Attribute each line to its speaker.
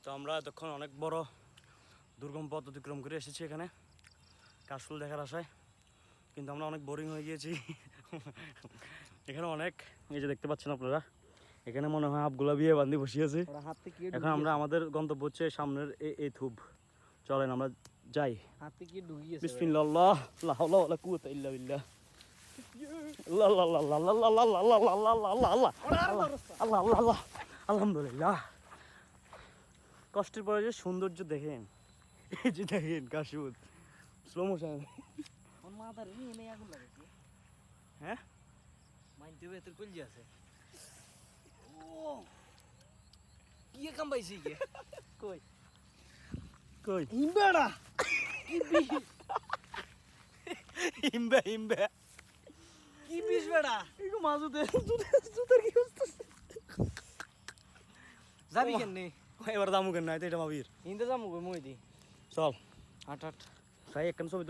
Speaker 1: তো আমরা এতক্ষণ অনেক বড় দুর্গম পথ অতিক্রম করে এসেছি এখানে কাশফুল দেখার আশায়, কিন্তু আমরা অনেক বোরিং হয়ে গিয়েছি। এখানে অনেক, এই যে দেখতে পাচ্ছেন আপনারা, এখানে মনে হয় আপগুলা বিয়ে বান্ধি বসিয়েছে। এখন আমরা আমাদের গন্তব্য হচ্ছে সামনের এই থুব। চলেন আমরা যাই। বিসমিল্লাহ, আল্লাহ লা হাওলা ওয়ালা কুওয়াতা ইল্লা বিল্লাহ। আল্লাহ আল্লাহ আল্লাহ আল্লাহ আল্লাহ আল্লাহ আল্লাহ আল্লাহ আল্লাহ আল্লাহ আল্লাহ আল্লাহ আলহামদুলিল্লাহ। কষ্টের পরে যে সৌন্দর্য দেখেন, এই যে দেখেন কাশফুল স্লো মোশন। হ্যাঁ
Speaker 2: মাইনতে ভেতর কলজি আছে। ও কি কাম পাইছি কি কই
Speaker 1: কই
Speaker 2: ইমবেড়া কি বি
Speaker 1: ইমবে ইমবে
Speaker 2: কি বিষ বেড়া
Speaker 1: এগো মাজুতে জুতার কি অবস্থা।
Speaker 2: যাবি কেনে
Speaker 1: এবার দামু কেন নাই তো এটা মাবির।
Speaker 2: ইন্দে যামু গো মই দি
Speaker 1: চল
Speaker 2: হাট হাট
Speaker 1: তাই একখান ছবি